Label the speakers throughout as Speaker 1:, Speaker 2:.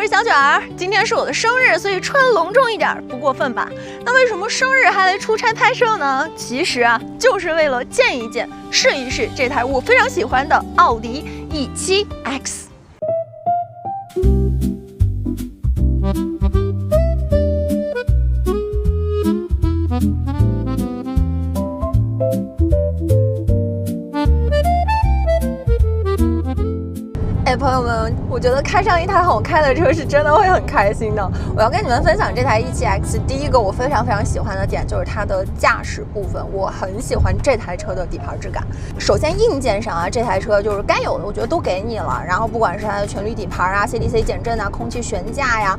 Speaker 1: 是小卷兒，今天是我的生日，所以穿隆重一点不过分吧？那为什么生日还来出差拍摄呢？其實啊，就是為了見一見、試一試這台我非常喜歡的奧迪 E7X。朋友們，我覺得開上一台好開的車是真的會很開心的。我要跟你們分享這台 E7X， 第一個我非常喜歡的點就是它的駕駛部分，我很喜歡這台車的底盤質感。首先硬件上啊，這台車就是該有的我覺得都給你了，然後不管是它的全鋁底盤啊、CDC 減震啊、空氣懸架呀、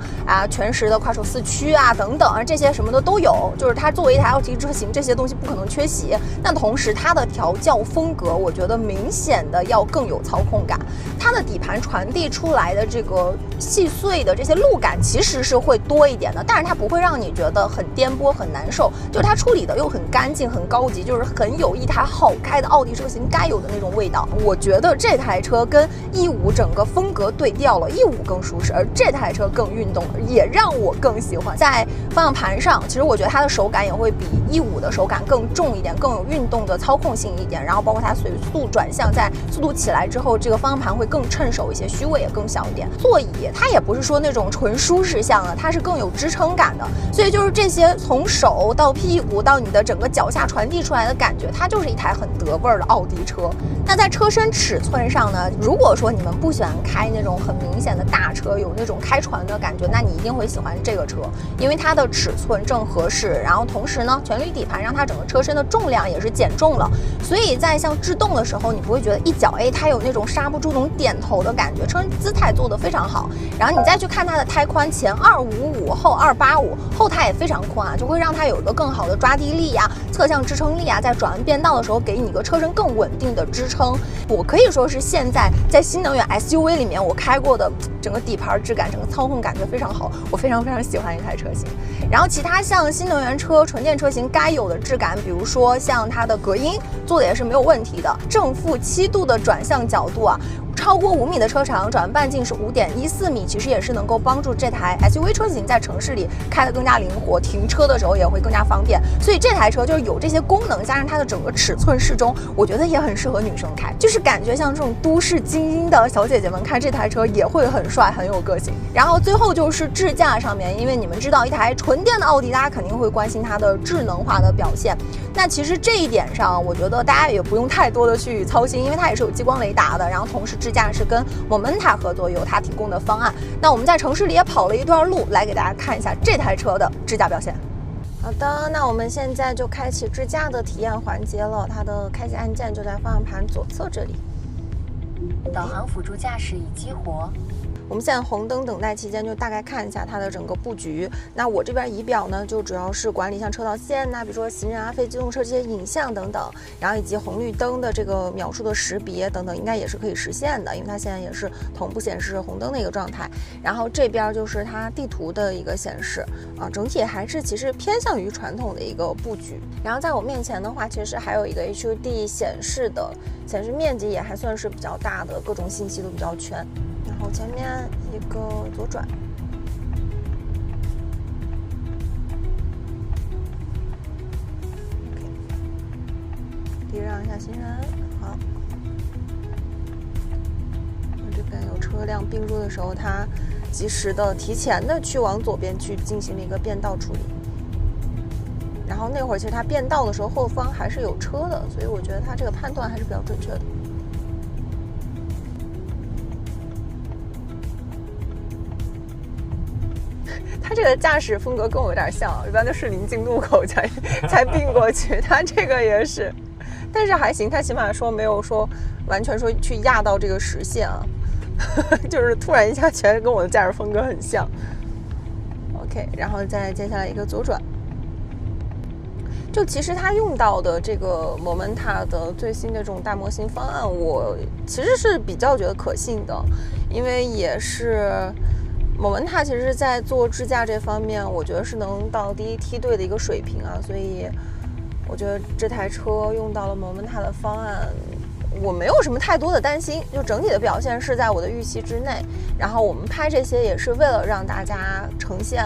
Speaker 1: 全時的快手四驅啊等等啊，這些什麼的都有。就是它作為一台奧迪車型，這些東西不可能缺席。但同時它的調教風格，我覺得明顯的要更有操控感。它的底盤傳遞出來的這個細碎的這些路感其實是會多一點的，但是它不會讓你覺得很顛簸很難受，就是它處理的又很乾淨很高級，就是很有一台好開的奧迪車型該有的那種味道。我覺得這台車跟 E5 整個風格對調了， E5 更舒適，而這台車更運動，也讓我更喜歡。在方向盤上，其實我覺得它的手感也會比 E5 的手感更重一點，更有運動的操控性一點，然後包括它隨速轉向，在速度起來之後，這個方向盤會更趁手一些，虛位也更小一點。座椅它也不是說那種純舒適向的，它是更有支撐感的。所以就是這些從手到屁股到你的整個腳下傳遞出來的感覺，它就是一台很得味兒的奧迪車。那在車身尺寸上呢，如果說你們不喜歡開那種很明顯的大車，有那種開船的感覺，那你一定會喜歡這個車，因為它的尺寸正合適，然後同時呢，全鋁底盤讓它整個車身的重量也是減重了，所以在像制動的時候，你不會覺得一腳它有那種剎不住那種點頭的感覺，車身姿態做得非常好。然後你再去看它的胎寬，前255後285，後胎也非常寬啊，就會讓它有一個更好的抓地力啊、側向支撐力啊，在轉彎變道的時候給你一個車身更穩定的支撐。我可以說是現在新能源 SUV 裡面我開過的整個底盤質感、整個操控感覺非常好，我非常喜歡一台車型。然後其他像新能源車、純電車型該有的質感，比如說像它的隔音做的也是沒有問題的，正負7度的轉向角度啊。超過5米的車長，轉彎半徑是5.14米，其實也是能夠幫助這台 SUV 車型在城市裡開得更加靈活，停車的時候也會更加方便。所以這台車就是有這些功能，加上它的整個尺寸適中，我覺得也很適合女生開，就是感覺像這種都市精英的小姐姐們開這台車也會很帥，很有個性。然後最後就是智駕上面，因為你們知道一台純電的奧迪，大家肯定會關心它的智能化的表現。那其實這一點上，我覺得大家也不用太多的去操心，因為它也是有激光雷達的，然後同時智駕是跟 Momenta 合作，有它提供的方案。那我們在城市裡也跑了一段路，來給大家看一下這台車的智駕表現。好的，那我們現在就開啟智駕的體驗環節了，它的開啟按鍵就在方向盤左側這裡。
Speaker 2: 導航輔助駕駛已激活。
Speaker 1: 我們現在紅燈等待期間，就大概看一下它的整個布局。那我這邊儀表呢，就主要是管理像車道線吶，比如說行人啊、非機动車這些影像等等，然後以及紅綠燈的這個秒數的識別等等，應該也是可以實現的，因為它現在也是同步顯示紅燈的一個狀態。然後這邊就是它地圖的一個顯示啊，整體還是其實偏向於傳統的一個布局。然後在我面前的話，其實還有一個 HUD 顯示的，顯示面積也還算是比較大的，各種信息都比較全。然後前面一個左轉，礼讓一下行人。好，這邊有車輛並入的時候，它及時的提前的去往左邊去進行了一個變道處理。然後那會兒其實它變道的時候，後方還是有車的，所以我覺得它這個判斷還是比較準確的。它這個駕駛風格跟我有點像，一般都是臨近路口才並過去，它這個也是，但是還行，它起碼說沒有說完全說去壓到這個實線啊，就是突然一下全跟我的駕駛風格很像。OK， 然後再接下來一個左轉，就其實它用到的這個 Momenta 的最新的这種大模型方案，我其實是比較覺得可信的，因為也是。Momenta 其實在做智駕這方面，我覺得是能到第一梯隊的一個水平啊，所以我覺得這台車用到了 Momenta 的方案，我沒有什麼太多的擔心，就整體的表現是在我的預期之內。然後我們拍這些也是為了讓大家呈現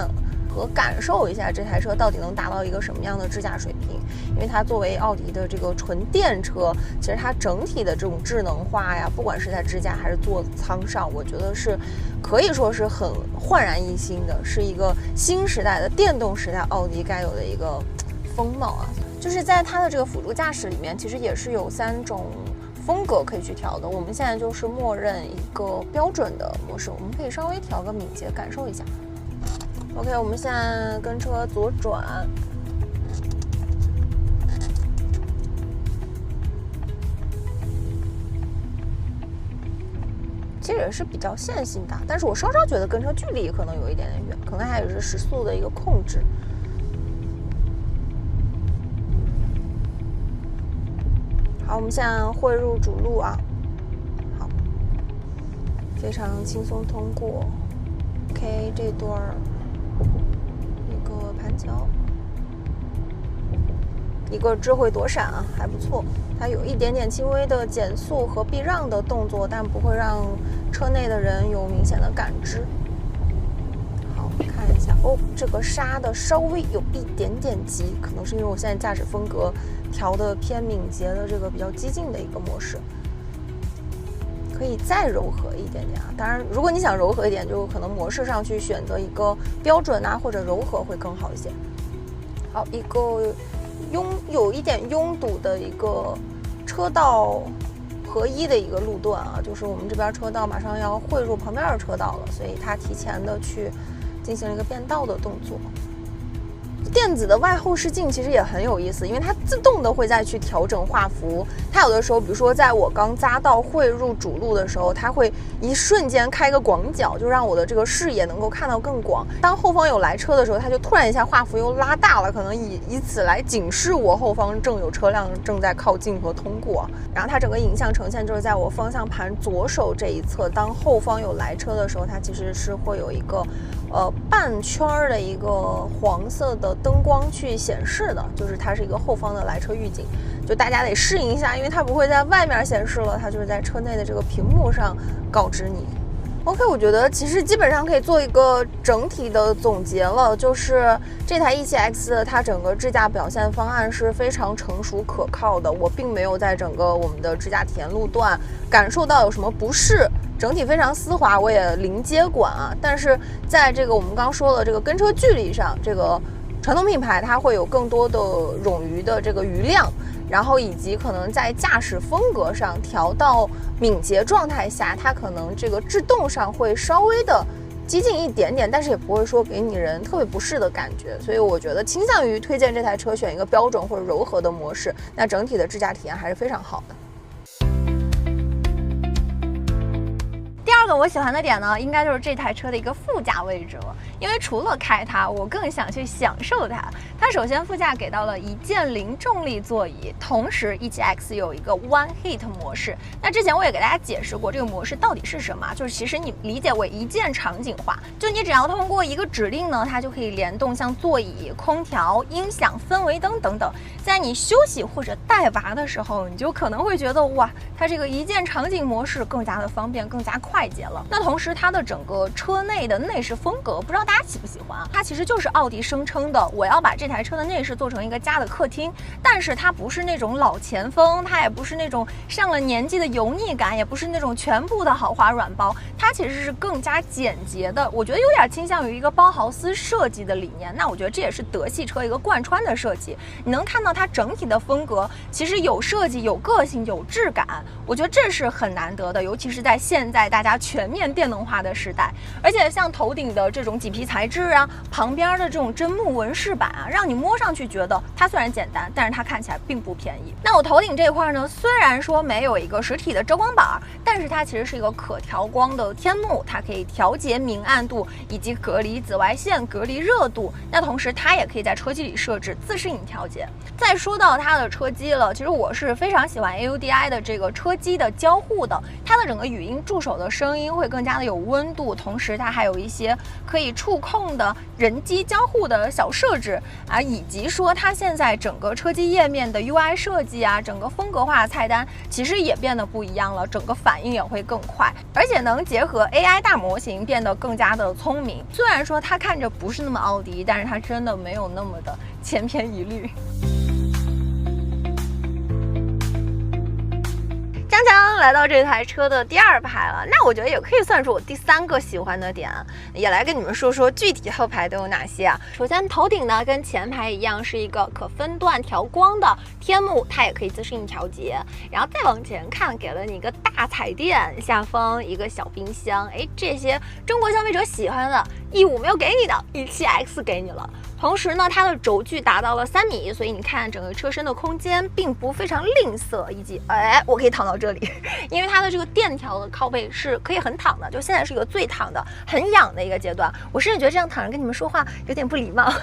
Speaker 1: 和感受一下這台車到底能達到一個什麼樣的智駕水平。因为它作為奧迪的這個純電車，其實它整體的這種智能化呀，不管是在支架還是座艙上，我覺得是可以說是很煥然一新的，是一個新時代的電動時代奧迪該有的一個風貌啊。就是在它的這個輔助駕駛裡面，其實也是有3種風格可以去調的。我們現在就是默認一個標準的模式，我們可以稍微調個敏捷感受一下。OK， 我們現在跟車左轉，其實也是比較線性的，但是我稍稍覺得跟車距離可能有一點點遠，可能還有是时速的一個控制。好，我們現在匯入主路啊，好，非常輕鬆通過。OK， 這段一個盤橋，一個智慧躲閃啊，還不錯。它有一點點輕微的減速和避讓的動作，但不會讓車內的人有明顯的感知。好，看一下哦，這個剎的稍微有一點點急，可能是因為我現在駕駛風格調的偏敏捷的這個比較激進的一個模式，可以再柔和一點點啊。當然，如果你想柔和一點，就可能模式上去選擇一個標準啊或者柔和會更好一些。好，一個有一點擁堵的一個車道合一的一個路段啊，就是我們這邊車道馬上要匯入旁邊的車道了，所以它提前的去進行了一個變道的動作。電子的外後視鏡其實也很有意思，因為它自動的會再去調整畫幅。它有的時候，比如說在我剛匝道匯入主路的時候，它會一瞬間開個廣角，就讓我的這個視野能夠看到更廣。當後方有來車的時候，它就突然一下畫幅又拉大了，可能以此來警示我後方正有車輛正在靠近和通過。然後它整個影像呈現就是在我方向盤左手這一側，當後方有來車的時候，它其實是會有一個半圈的一個黃色的燈光去顯示的，就是它是一個後方的來車預警，就大家得適應一下，因為它不會在外面顯示了，它就是在車內的這個屏幕上告知你。OK， 我覺得其實基本上可以做一個整體的總結了，就是這台 E7X 它整個智駕表現方案是非常成熟可靠的，我並沒有在整個我們的智駕體驗路段感受到有什麼不適。整體非常絲滑，我也零接管啊。但是在這個我們剛說的這個跟車距離上，這個傳統品牌它會有更多的冗餘的這個餘量，然後以及可能在駕駛風格上調到敏捷狀態下，它可能這個制動上會稍微的激進一點點，但是也不會說給你人特別不適的感覺。所以我覺得傾向於推薦這台車選一個標準或者柔和的模式，那整體的智駕體驗還是非常好的。第二個我喜歡的點呢，應該就是這台車的一個副駕位置了。因為除了開它，我更想去享受它。它首先副駕給到了一鍵零重力座椅，同時 E7X 有一個 One Hit 模式。那之前我也給大家解釋過，這個模式到底是什麼，就是其實你理解為一鍵場景化，就你只要通過一個指令呢，它就可以聯動像座椅、空調、音響、氛圍燈等等。在你休息或者帶娃的時候，你就可能會覺得哇，它這個一鍵場景模式更加的方便，更加快捷了。那同時它的整個車內的內飾風格，不知道大家喜不喜歡啊？它其實就是奧迪聲稱的，我要把這台車的內飾做成一個家的客廳，但是它不是那種老前鋒，它也不是那種上了年紀的油膩感，也不是那種全部的豪華軟包，它其實是更加簡潔的。我覺得有點傾向於一個包豪斯設計的理念。那我覺得這也是德系車一個貫穿的設計。你能看到它整體的風格其實有設計、有個性、有質感，我覺得這是很難得的，尤其是在現在大家全面電動化的時代。而且像頭頂的這種麂皮材質啊，旁邊的這種真木紋飾板啊，讓你摸上去覺得它雖然簡單，但是它看起來並不便宜。那我頭頂這塊呢，雖然說沒有一個實體的遮光板，但是它其實是一個可調光的天幕，它可以調節明暗度以及隔離紫外線、隔離熱度。那同時它也可以在車機裡設置自適应調節。再說到它的車機了，其實我是非常喜歡 AUDI 的這個車機的交互的，它的整個語音助手的聲聲音會更加的有溫度，同時它還有一些可以觸控的人机交互的小設置啊，以及说它现在整個車機頁面的 UI 設計啊，整個風格化的菜單其實也變得不一樣了，整個反應也會更快，而且能結合 AI 大模型變得更加的聰明。雖然說它看着不是那麼奧迪，但是它真的沒有那麼的千篇一律。鏘鏘來到這台車的第2排了，那我覺得也可以算是我第3個喜歡的點，也來跟你們說說具體後排都有哪些啊。首先頭頂呢跟前排一樣是一個可分段調光的天幕，它也可以自適应調節。然後再往前看，給了你一個大彩電，下方一個小冰箱，這些中國消費者喜歡的，E5沒有給你的，E7X 給你了。同時呢，它的軸距達到了3米，所以你看整個車身的空間并不非常吝啬，以及我可以躺到這裡，因為它的這個電調的靠背是可以橫躺的，就現在是一個最躺的很仰的一個階段，我甚至覺得這樣躺着跟你們說話有點不禮貌。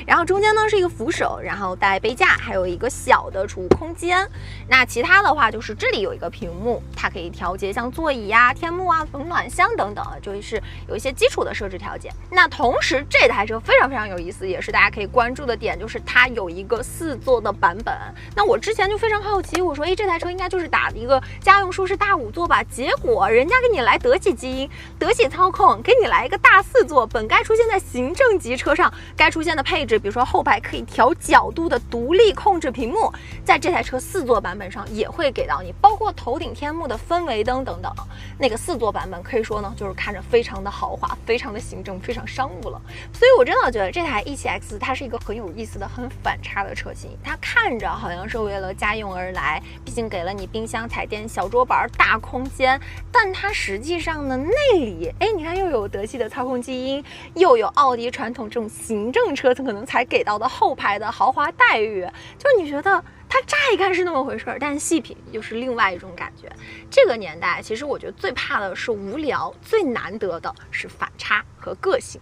Speaker 1: 然後中間呢是一個扶手，然後帶杯架，還有一個小的儲物空間。那其他的話就是这裡有一個屏幕，它可以調節像座椅啊、天幕啊、冷暖箱等等，就是有一些基礎的設置調節。那同時這台車非常非常有意思，也是大家可以關注的點，就是它有一個4座的版本。那我之前就非常好奇，我說這台車應該就是打的一個家用舒適大5座吧，結果人家給你來德系基因、德系操控，給你來一個大4座，本該出現在行政級車上該出現的配置，比如說後排可以調角度的獨立控制屏幕，在這台車4座版本上也會給到你，包括頭頂天幕的氛圍燈等等。那個4座版本可以說呢，就是看着非常的豪華，非常的行政，非常商務了。所以我真的覺得這台 E7X 它是一個很有意思的、很反差的車型。它看着好像是為了家用而來，畢竟給了你冰箱、彩電、小桌板、大空間，但它實際上呢，內裡你看又有德系的操控基因，又有奧迪傳統這種行政車可能才給到的後排的豪華待遇，就是你覺得它乍一看是那麼回事，但細品又是另外一種感覺。這個年代其實我覺得最怕的是無聊，最難得的是反差和個性。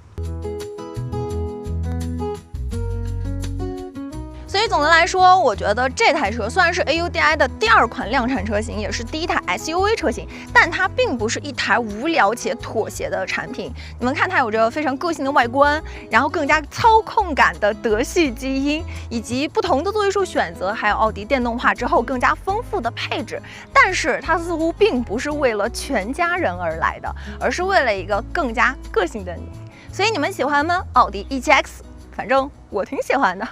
Speaker 1: 所以总的来說，我覺得這台車雖然是 AUDI 的第2款量產車型，也是第1台 SUV 車型，但它並不是一台無聊且妥協的產品。你們看，它有着非常個性的外觀，然後更加操控感的德系基因，以及不同的座位數選擇，還有奧迪電動化之後更加豐富的配置。但是它似乎並不是為了全家人而來的，而是為了一個更加個性的你。所以你們喜歡嗎？奧迪 E7X，反正我挺喜歡的。